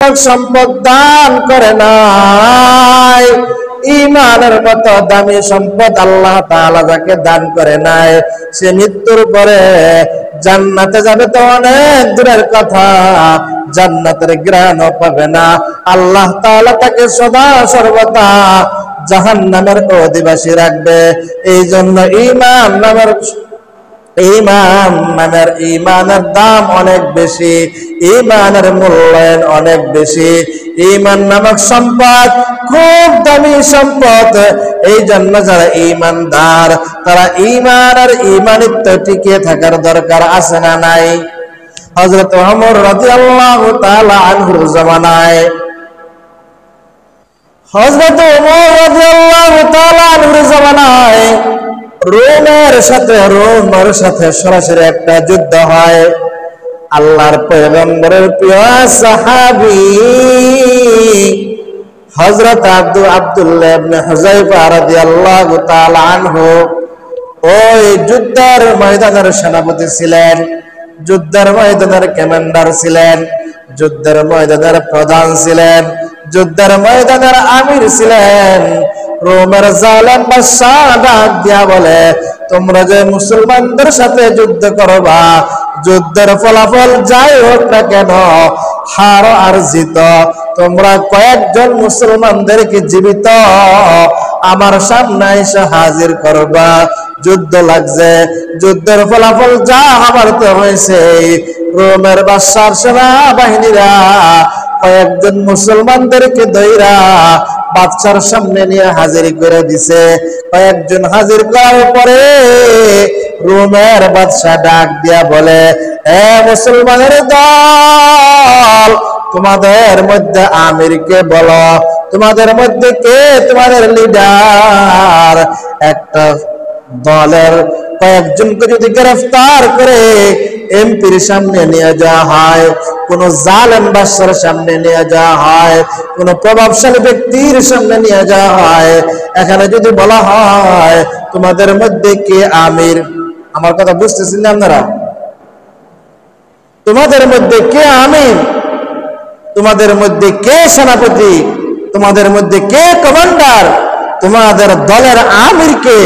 সম্পদ দান করে নাই, ঈমানের মতো দামি সম্পদ আল্লাহ তাআলা যাকে দান করে নাই, সে মৃত্যুর পরে জান্নাতে যাবে তো অনেক দূরের কথা, জান্নাতের ঘ্রাণও পাবে না। আল্লাহ তাআলা তাকে সদা সর্বদা জাহান্নামের অধিবাসী রাখবে। এই জন্য ঈমানের দাম অনেক বেশি, ঈমানের মূল্যায়ন অনেক বেশি। ঈমান নামক সম্পদ খুব দামি সম্পদ। এই জন্য যারা ঈমানদার তারা ঈমান আর ঈমানিত্ব টিকিয়ে থাকার দরকার আছে না নাই? হযরত ওমর রাদিয়াল্লাহু তাআলা আনহুর জামানায় রোমের সাথে সরাসরি একটা যুদ্ধ হয়। আল্লাহর পয়গম্বরের প্রিয় সাহাবী হযরত আব্দুল্লাহ ইবনে হুযায়ফা রাদিয়াল্লাহু তাআলা আনহু ওই যুদ্ধের ময়দানের সেনাপতি ছিলেন, যুদ্ধের ময়দানের কমান্ডার ছিলেন, যুদ্ধের ময়দানের প্রধান ছিলেন, যুদ্ধের ময়দানের আমির ছিলেন। রোমের জালেম বাদশা ডাক দিয়া বলে, তোমরা যে মুসলমানদের সাথে যুদ্ধ করবা, যুদ্ধের ফলাফল যাই হোক না কেন, হার আর জিত, তোমরা কয়েকজন মুসলমানদেরকে জীবিত আমার সামনে এসে হাজির করবা। যুদ্ধ লাগছে, যুদ্ধের ফলাফল যা হবার তো হয়েছে। রোমের বাদশার সেনাবাহিনীরা কয়েকজন মুসলমানদেরকে ধইরা বাদশার সামনে নিয়ে হাজির করে দিছে। কয়েকজন হাজির করার পরে রোমের বাদশা ডাক দিয়া বলে, এ মুসলমানের দল, তোমাদের মধ্যে আমিরকে বলো, তোমাদের মধ্যে কে তোমাদের লিডার? একটা দলের কয়েকজনকে যদি গ্রেফতার করে এমপির সামনে নিয়ে যাওয়া হয়, কোন জালেম বাদশার সামনে নিয়ে যাওয়া হয়, কোন প্রভাবশালী ব্যক্তির সামনে নিয়ে যাওয়া হয়, এখানে যদি বলা হয় তোমাদের মধ্যে কে আমির, আমার কথা বুঝতেছেন না আপনারা? তোমাদের মধ্যে কে আমির, তোমাদের মধ্যে কে সেনাপতি, তোমাদের মধ্যে কে কমান্ডার, তোমাদের দলের আমির কে?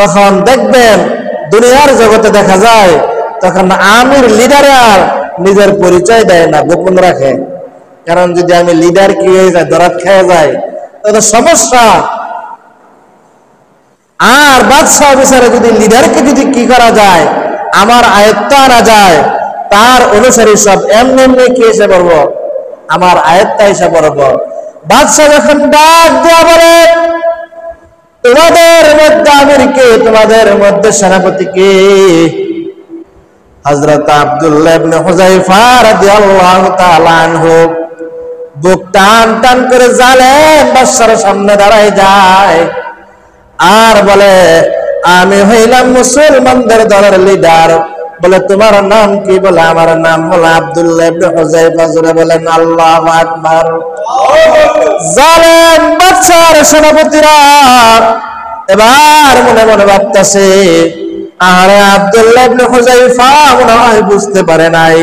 তখন দেখবেন দুনিয়ার জগতে দেখা যায় তখন আমির লিডার আর নিজের পরিচয় দেয় না, গোপন রাখে। কারণ যদি আমি লিডার কি হয়ে যায়, ধরাত খেয়ে যায়, তাহলে সমস্যা। আর বাদশাহ বিচারে যদি লিডারকে যদি কি করা যায়, আমার আয়ত্ত আনা যায়, তার অনুসারী সব এমনি এমনি কি এসে পড়বো, আমার আয়ত্ত এসে পড়বো। বাদশাহ যখন ডাক দেওয়া বলে, তোমাদের মধ্যে আমির কে, তোমাদের মধ্যে সেনাপতি কে? হযরত আব্দুল্লাহ ইবনে হুযায়ফা রাদিয়াল্লাহু তাআলা আনহু বুক টান টান করে জালেম বাদশার সামনে দাঁড়ায় যায় আর বলে, আমি হইলাম মুসলমানদের দলের লিডার। বলে, তোমার নাম কি? বলে, আমার নাম হলো আব্দুল্লাহ ইবনে হুযায়ফা। জোরে বলেন আল্লাহু আকবার। জালেম বাদশার সেনাপতিরা এবার মনে মনে ভাবতেছে, আরে আব্দুল্লাহ ইবনে হুযায়ফা মনে হয় বুঝতে পারে নাই।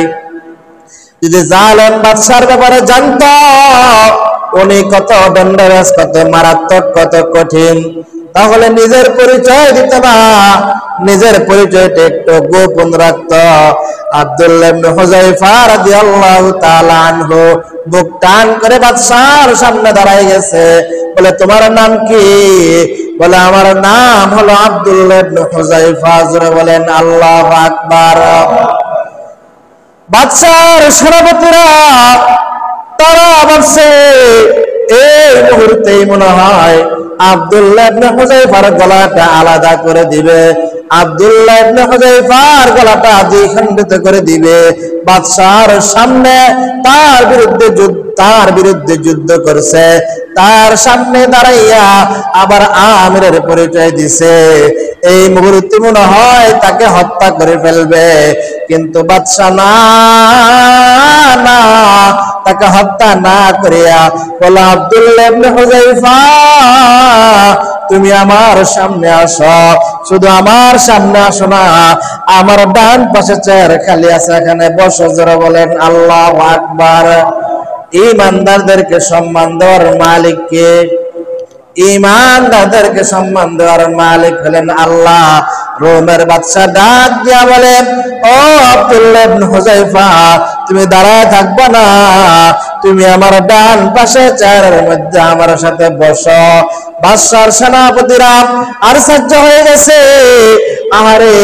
যদি জালেম বাদশার ব্যাপারে জানতো উনি কত ডেঞ্জারাস, কত মারাত্মক, কত কঠিন, তাহলে নিজের পরিচয় দিত না, নিজের পরিচয়টা একটু গোপন রাখত। আব্দুল্লাহ ইবনে হুযায়ফা রাদিয়াল্লাহু তাআলা আনহু বুক টান করে বাদশার সামনে দাঁড়ায় গেছে। বলে, তোমার নাম কি? বলে, আমার নাম হলো আব্দুল্লাহ ইবনে হুযায়ফা। জোরে বলেন আল্লাহু আকবার। বাদশার সেনাপতিরা তারা ভাবছে এই মুহূর্তেই মনে হয় আব্দুল্লাহ ইবনে হুযায়ফার গলাটা আলাদা করে দিবে, আব্দুল্লাহ ইবনে হুযায়ফার গলাটা দ্বিখণ্ডিত করে দিবে। বাদশার সামনে তার বিরুদ্ধে যুদ্ধ করছে, তার সামনে দাঁড়াইয়া আবার আমিরের পরিচয় দিছে। এই মুহূর্তে মনে হয় তাকে হত্যা করে ফেলবে, কিন্তু বাদশা না, তাকে হত্যা না করিয়া বলে, আব্দুল্লাহ ইবনে হুযায়ফা, তুমি আমার সামনে আসো। শুধু আমার সামনে আসো না, আমার ডান পাশে চেয়ার খালি আছে, এখানে বসো। জোরে বলেন আল্লাহু আকবার। ঈমানদারদেরকে সম্মান দেওয়ার মালিক কে? ঈমানদারদেরকে সম্মান দেওয়ার মালিক হলেন আল্লাহ। রোমের বাদশা ডাক দিয়া বলে, ও আব্দুল্লাহ ইবনে হুযায়ফা, তুমি দাঁড়ায় থাকবা না, তুমি আমার ডান পাশে চেয়ারের মধ্যে আমার সাথে বসো। বাদশার সেনাপতিরা আশ্চর্য হয়ে গেছে, আহারে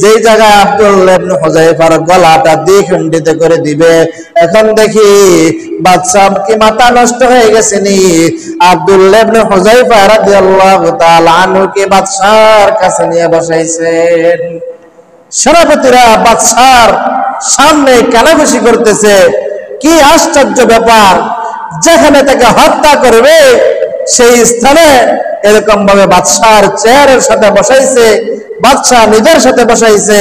যেই জায়গায় আব্দুল্লাহ ইবনে হুযায়ফার গলাটা দ্বিখণ্ডিত করে দিবে, এখন দেখি বাদশা কি মাথা নষ্ট হয়ে গেছে নি? আব্দুল্লাহ ইবনে হুযায়ফা রাদিয়াল্লাহু তাআলা আনহুকে বাদশার কাছে নিয়ে বসাইছেন। সেনাপতিরা বাদশার সামনে কানাঘুষি করতেছে। কি আশ্চর্য ব্যাপার, যেখানে তাকে হত্যা করবে সেই স্থানে এরকম ভাবে বাদশার চেয়ারের সাথে বসাইছে, বাদশা নিজের সাথে বসাইছে।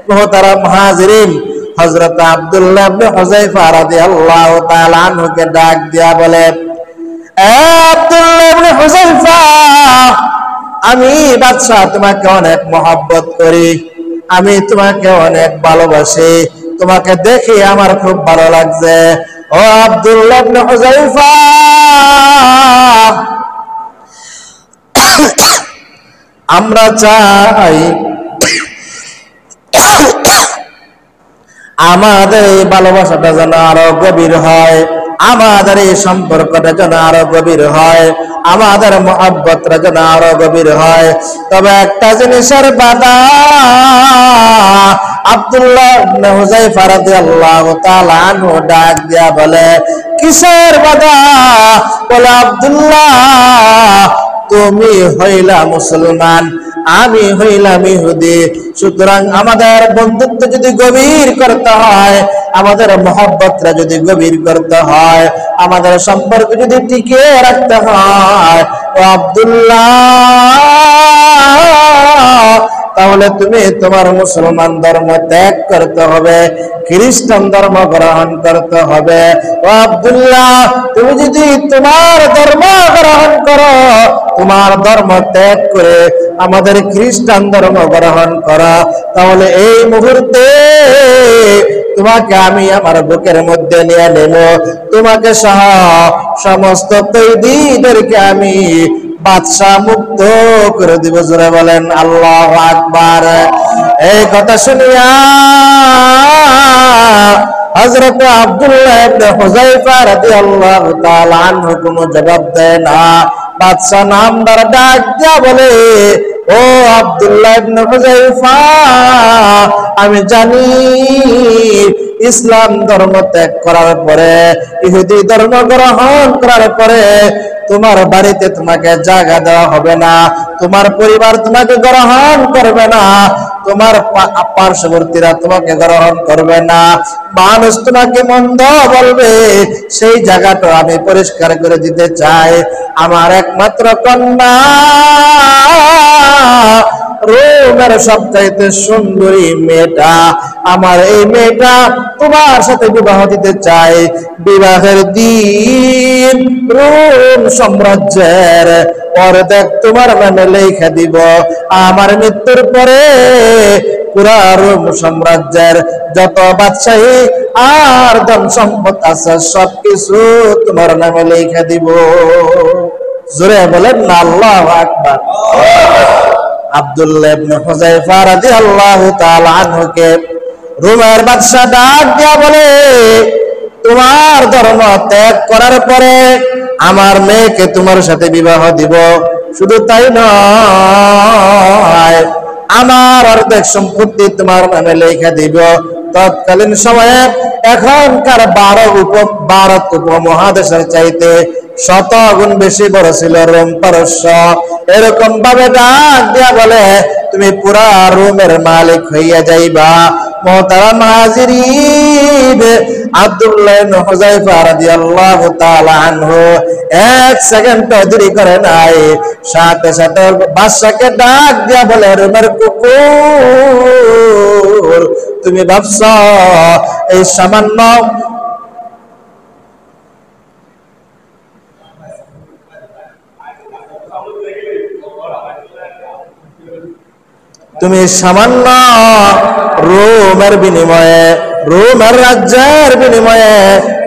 মুহতারাম হাজিরিন, হযরত আব্দুল্লাহ ইবনে হুযায়ফা রাদিয়াল্লাহু তাআলা আনহুকে ডাক দিয়া বলে, এ আব্দুল্লাহ ইবনে হুযায়ফা, আমি বাদশা তোমাকে অনেক মহব্বত করি, আমি তোমাকে অনেক ভালোবাসি, তোমাকে দেখে আমার খুব ভালো লাগছে। ও আব্দুল্লাহ ইবনে হুযায়ফা, আমরা চাই আমাদের এই ভালোবাসাটা যেন আরো গভীর হয়, আমাদের এই সম্পর্কটা যেন আরো গভীর হয়, আমাদের মহব্বতটা যেন আরো গভীর হয়। তবে একটা জিনিসের বাধা। আব্দুল্লাহ ইবনে হুযায়ফা রাদিয়াল্লাহু তাআলা আনহু ডাক দিয়া বলে, কিসের বাধা? বলে, আব্দুল্লাহ, তুমি হইলা মুসলমান, আমি হইলাম ইহুদি, সুতরাং আমাদের বন্ধুত্ব যদি গভীর করতে হয়, আমাদের মহব্বতটা যদি গভীর করতে হয়, আমাদের সম্পর্ক যদি টিকিয়ে রাখতে হয়, ও আব্দুল্লাহ, তাহলে তুমি তোমার মুসলমান ধর্ম ত্যাগ করতে হবে, খ্রিস্টান ধর্ম গ্রহণ করতে হবে। ও আব্দুল্লাহ, তুমি যদি তোমার ধর্ম গ্রহণ করো, তোমার ধর্ম ত্যাগ করে আমাদের খ্রিস্টান ধর্ম গ্রহণ করা, তাহলে এই মুহূর্তে তোমাকে আমি আমার বুকের মধ্যে নিয়ে নেব, তোমাকে সহ সমস্ত কয়েদীদেরকে আমি বাদশা মুক্ত করে দিব। জোরে বলেন আল্লাহু আকবার। এই কথা শুনিয়া হযরত আব্দুল্লাহ ইবনে হুযায়ফা রাদিয়াল্লাহু তাআলা আনহু কোনো জবাব দেয় না। বাদশা নামদার ডাক দিয়া বলে, ও আব্দুল্লাহ ইবনে হুযায়ফা, আমি জানি ইসলাম ধর্ম ত্যাগ করার পরে, ইহুদি ধর্ম গ্রহণ করার পরে তোমার বাড়িতে তোমাকে জায়গা দেওয়া হবে না, তোমার পরিবার তোমাকে গ্রহণ করবে না, তোমার পার্শ্ববর্তীরা তোমাকে গ্রহণ করবে না, মানুষ তোমাকে মন্দ বলবে। সেই জায়গাটা আমি পরিষ্কার করে দিতে চাই। আমার একমাত্র কন্যা রোমের সবচাইতে সুন্দরী মেয়েটা, আমার এই মেয়েটা তোমার সাথে বিবাহ দিতে চাই। বিবাহের দিন রোম সাম্রাজ্যের অর্ধেক তোমার নামে লেখা দিব, আমার মৃত্যুর পরে পুরা রোম সাম্রাজ্যের যত বাদশাহী আর ধন সম্পদ আছে সবকিছু তোমার নামে লেখা দিব। জোরে বলেন না আল্লাহু আকবার। আব্দুল্লাহ ইবনে হুযায়ফা রাদিয়াল্লাহু তাআলা আনহুকে রোমের বাদশা ডাক দিয়া বলে, তোমার ধর্ম ত্যাগ করার পরে আমার মেয়েকে তোমার সাথে বিবাহ দিব। শুধু তাই নয়, আমার অর্ধেক সম্পত্তি তোমার নামে লেখা দিব। তৎকালীন সময়ে এখনকার ভারত উপমহাদেশের চাইতে 100 গুণ বেশি বড় ছিল রোম পারস্য। এরকম ভাবে ডাক দিয়া বলে, তুমি পুরা রোমের মালিক হইয়া যাইবা। মুহতারাম হাজিরিন, আব্দুল্লাহ ইবনে হুযায়ফা রাদিয়াল্লাহু তাআলা আনহু এক সেকেন্ড দেরি করে নাই, সাথে সাথে বাদশাকে ডাক দিয়া বলে, রোমের কুকুর, তুমি ভাবছ এই সামান্য তুমি সামান্য রোমের বিনিময়ে, রোমের রাজ্যের বিনিময়ে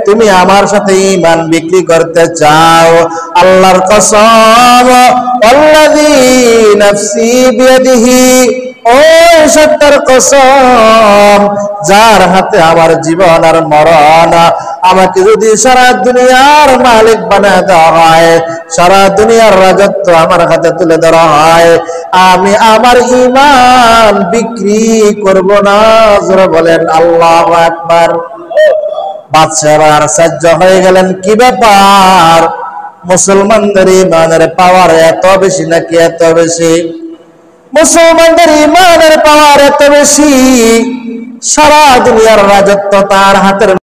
তুমি আমার সাথে ঈমান বিক্রি করতে চাও? আল্লাহর কসম, আল্লাযী নাফসি বিয়াদিহি, ওই সত্তার কসম যার হাতে আমার জীবন আর মরণ, আমাকে যদি সারা দুনিয়ার মালিক বানায় দেওয়া হয়, সারা দুনিয়ার রাজত্ব আমার হাতে তুলে ধরা হয়, আমি আমার ঈমান বিক্রি করব না। জোরে বলেন আল্লাহু আকবার। বাদশাহরা আশ্চর্য হয়ে গেলেন, কি ব্যাপার, মুসলমানদের ঈমানের পাওয়ার এত বেশি নাকি এত বেশি? মুসলমানদের ঈমানের পাওয়ার এত বেশি, সারা দুনিয়ার রাজত্ব তার হাতের